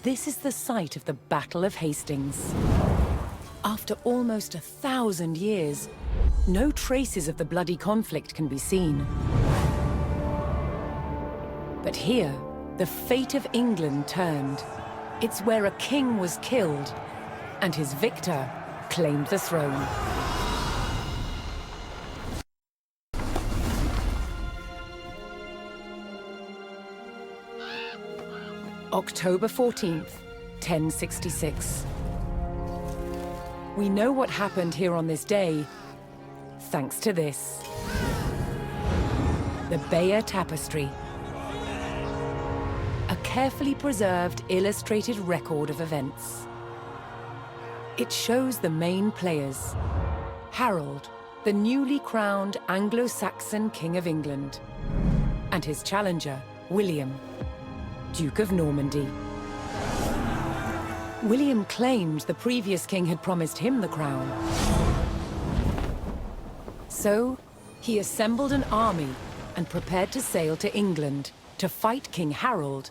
This is the site of the Battle of Hastings. After almost 1,000 years, no traces of the bloody conflict can be seen. But here, the fate of England turned. It's where a king was killed, and his victor claimed the throne. October 14th, 1066. We know what happened here on this day, thanks to this. The Bayeux Tapestry. A carefully preserved, illustrated record of events. It shows the main players. Harold, the newly crowned Anglo-Saxon King of England, and his challenger, William, Duke of Normandy. William claimed the previous king had promised him the crown. So, he assembled an army and prepared to sail to England to fight King Harold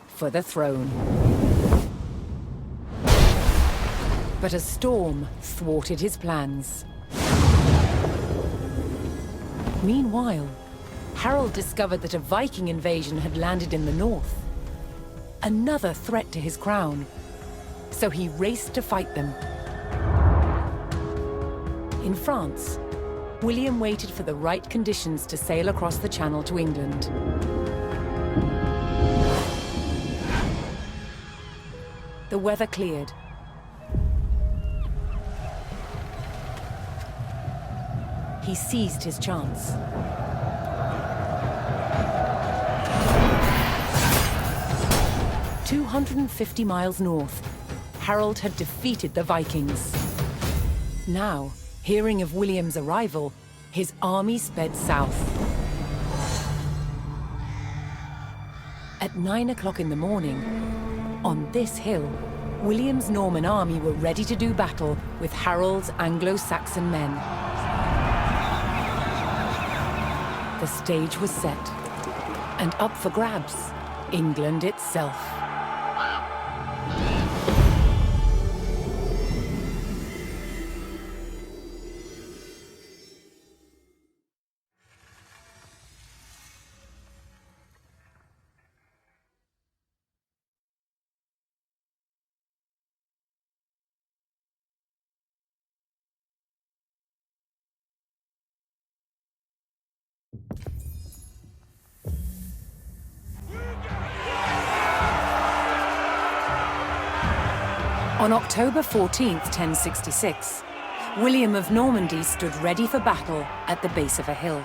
for the throne. But a storm thwarted his plans. Meanwhile, Harold discovered that a Viking invasion had landed in the north. Another threat to his crown. So he raced to fight them. In France, William waited for the right conditions to sail across the Channel to England. The weather cleared. He seized his chance. 250 miles north, Harold had defeated the Vikings. Now, hearing of William's arrival, his army sped south. At 9 o'clock in the morning, on this hill, William's Norman army were ready to do battle with Harold's Anglo-Saxon men. The stage was set, and up for grabs, England itself. On October 14th, 1066, William of Normandy stood ready for battle at the base of a hill.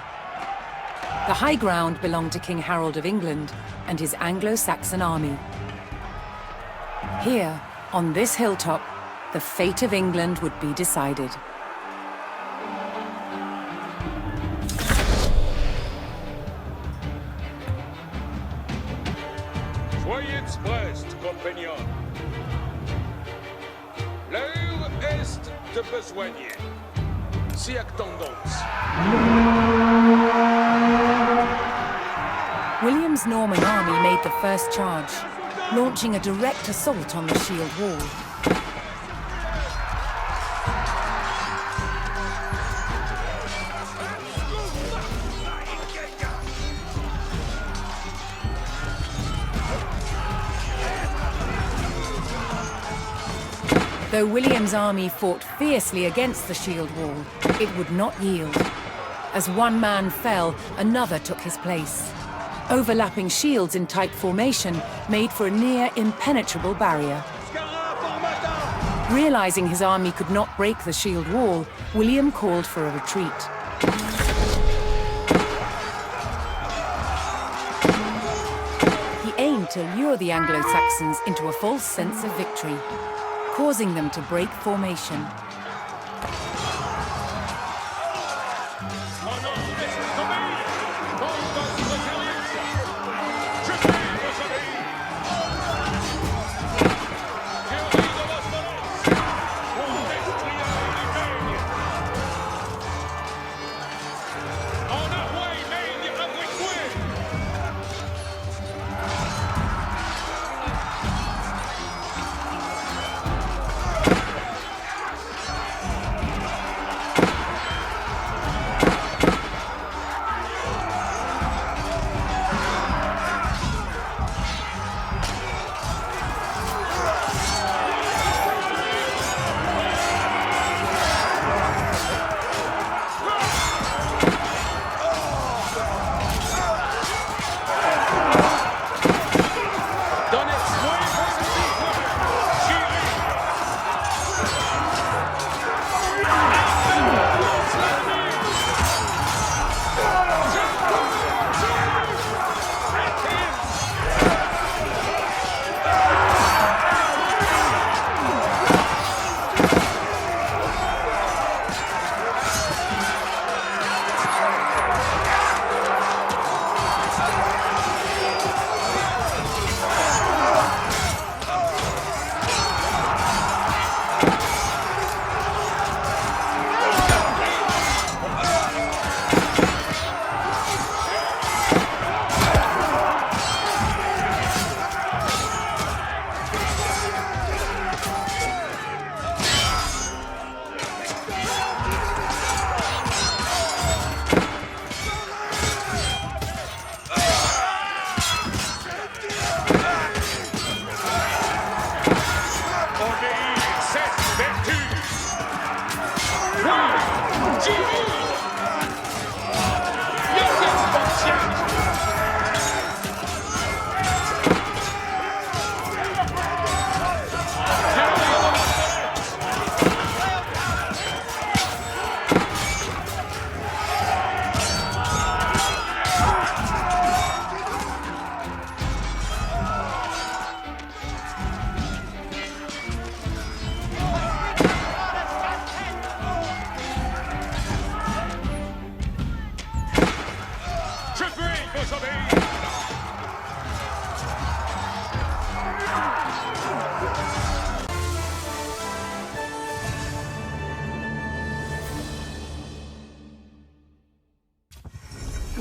The high ground belonged to King Harold of England and his Anglo-Saxon army. Here, on this hilltop, the fate of England would be decided. Soyez prêts, compagnons. L'heure est de besoigner. Si attendons. William's Norman army made the first charge, launching a direct assault on the shield wall. Though William's army fought fiercely against the shield wall, it would not yield. As one man fell, another took his place. Overlapping shields in tight formation made for a near impenetrable barrier. Realizing his army could not break the shield wall, William called for a retreat. He aimed to lure the Anglo-Saxons into a false sense of victory, causing them to break formation.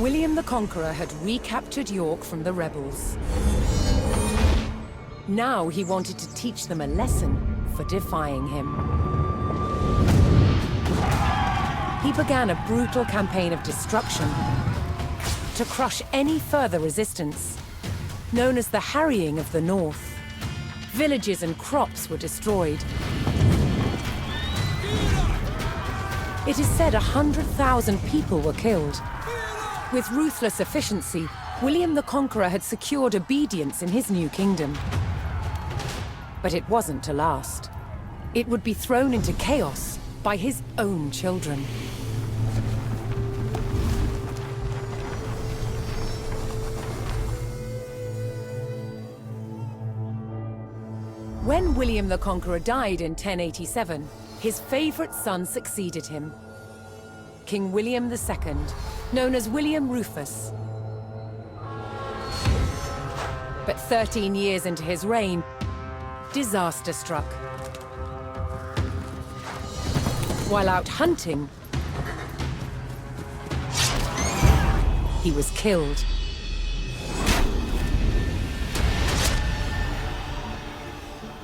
William the Conqueror had recaptured York from the rebels. Now he wanted to teach them a lesson for defying him. He began a brutal campaign of destruction to crush any further resistance, known as the Harrying of the North. Villages and crops were destroyed. It is said 100,000 people were killed. With ruthless efficiency, William the Conqueror had secured obedience in his new kingdom. But it wasn't to last. It would be thrown into chaos by his own children. When William the Conqueror died in 1087, his favorite son succeeded him. King William II, known as William Rufus. But 13 years into his reign, disaster struck. While out hunting, he was killed.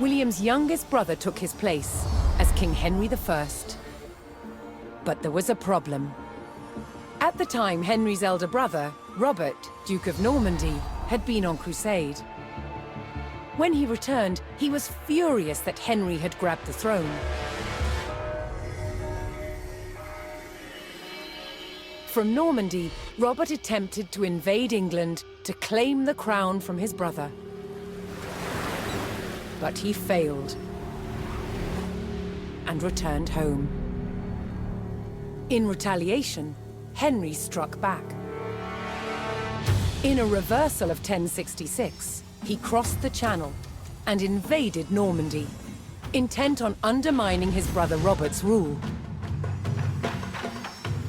William's youngest brother took his place as King Henry I. But there was a problem. At the time, Henry's elder brother, Robert, Duke of Normandy, had been on crusade. When he returned, he was furious that Henry had grabbed the throne. From Normandy, Robert attempted to invade England to claim the crown from his brother. But he failed and returned home. In retaliation, Henry struck back. In a reversal of 1066, he crossed the Channel and invaded Normandy, intent on undermining his brother Robert's rule.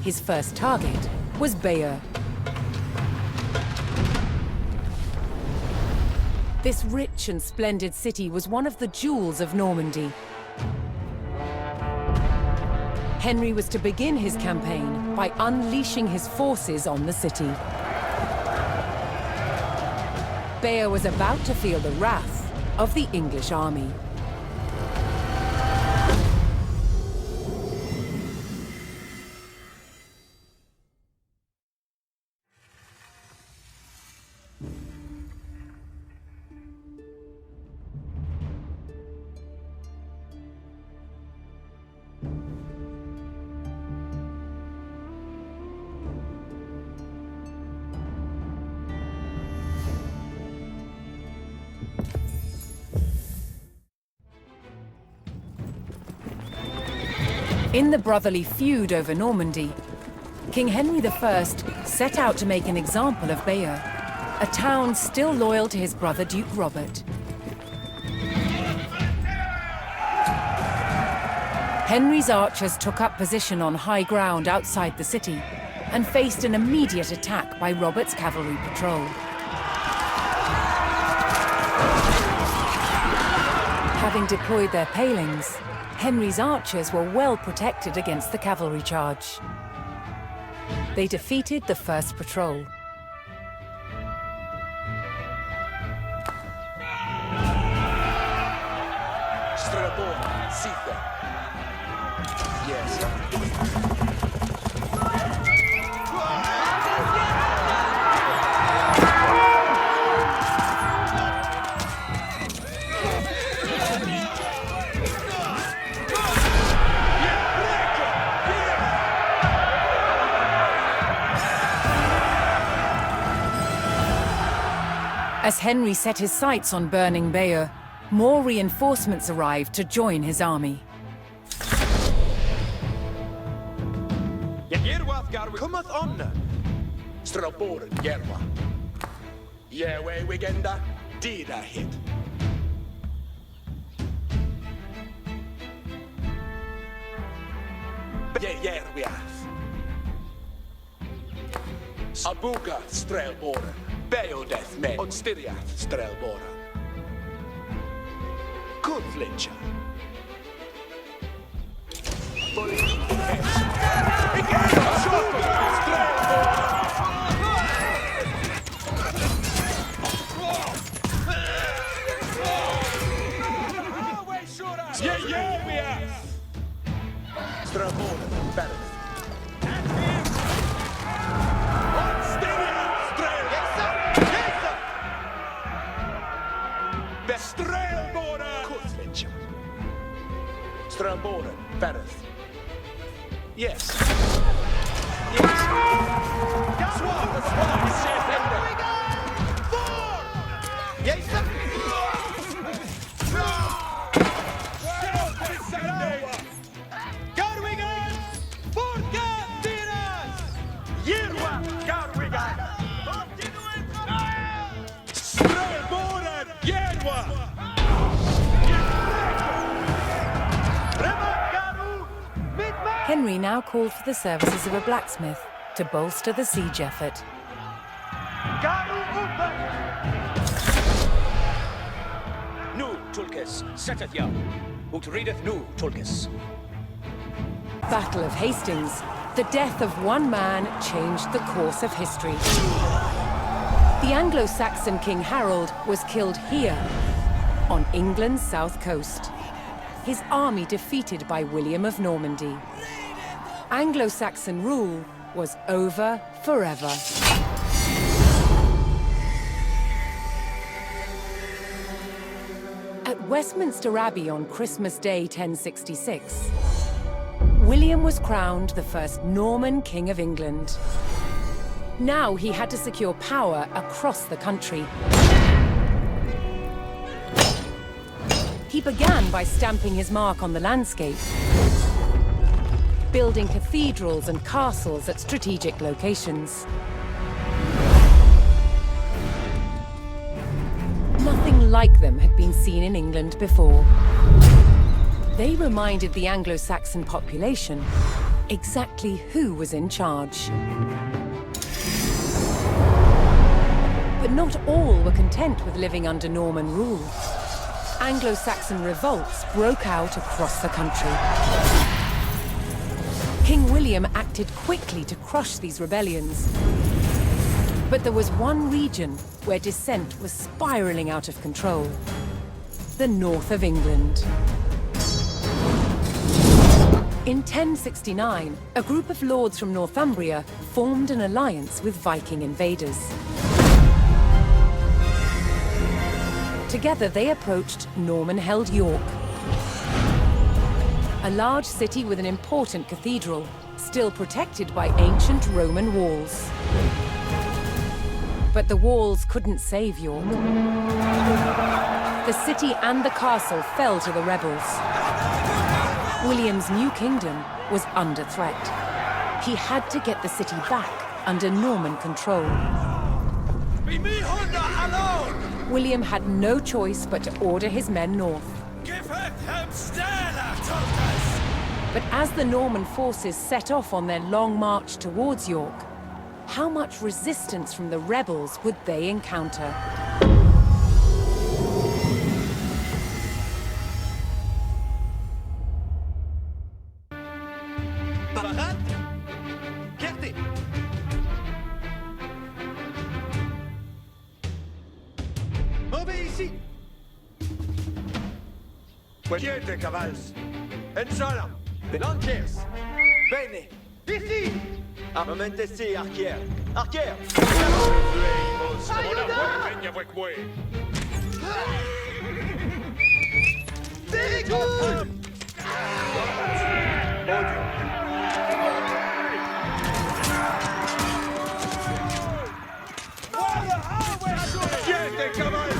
His first target was Bayeux. This rich and splendid city was one of the jewels of Normandy. Henry was to begin his campaign by unleashing his forces on the city. Bayeux was about to feel the wrath of the English army. In the brotherly feud over Normandy, King Henry I set out to make an example of Bayeux, a town still loyal to his brother Duke Robert. Henry's archers took up position on high ground outside the city and faced an immediate attack by Robert's cavalry patrol. Having deployed their palings, Henry's archers were well protected against the cavalry charge. They defeated the first patrol. Strelbord, Sitha. Yes. As Henry set his sights on burning Bayeux, more reinforcements arrived to join his army. Cometh on. Strelbord, Gerwa. Yewe Wigenda, Dida hit. Yerwiath. Abuga, Strelbord. Beodeth me on Styriath Strelbora. Good flincher. Yerwa! Garwiga! Strelboren! Yerwa! Henry now called for the services of a blacksmith to bolster the siege effort. Nu, Tulkes, setteth ya. Ut readeth nu, Tulkes. Battle of Hastings, the death of one man changed the course of history. The Anglo-Saxon King Harold was killed here, on England's south coast. His army defeated by William of Normandy. Anglo-Saxon rule was over forever. At Westminster Abbey on Christmas Day 1066, William was crowned the first Norman King of England. Now he had to secure power across the country. He began by stamping his mark on the landscape, building cathedrals and castles at strategic locations. Nothing like them had been seen in England before. They reminded the Anglo-Saxon population exactly who was in charge. But not all were content with living under Norman rule. Anglo-Saxon revolts broke out across the country. King William acted quickly to crush these rebellions. But there was one region where dissent was spiraling out of control: the north of England. In 1069, a group of lords from Northumbria formed an alliance with Viking invaders. Together they approached Norman-held York, a large city with an important cathedral, still protected by ancient Roman walls. But the walls couldn't save York. The city and the castle fell to the rebels. William's new kingdom was under threat. He had to get the city back under Norman control. William had no choice but to order his men north. But as the Norman forces set off on their long march towards York, how much resistance from the rebels would they encounter? Quiete, cavals! Ensala! Lanciers! Bene! Ici! Armamente si, arquier! Arquier! Very good! Quiete, cavals!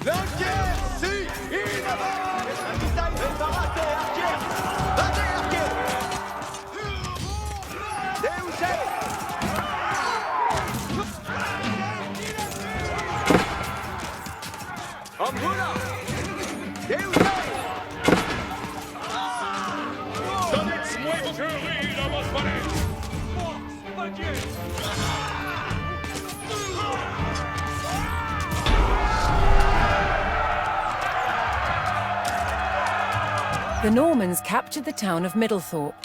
Lanciers! Si! In avant! Preparate, arquier! Vate, arquier! Deusé! Ambula! Deusé! Sonics nuevo que huir a los paredes! The Normans captured the town of Middlethorpe,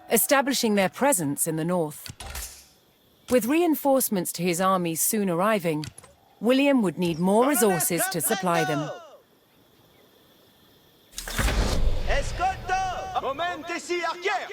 establishing their presence in the north. With reinforcements to his armies soon arriving, William would need more resources to supply them. Escolto! Momente si, arquier!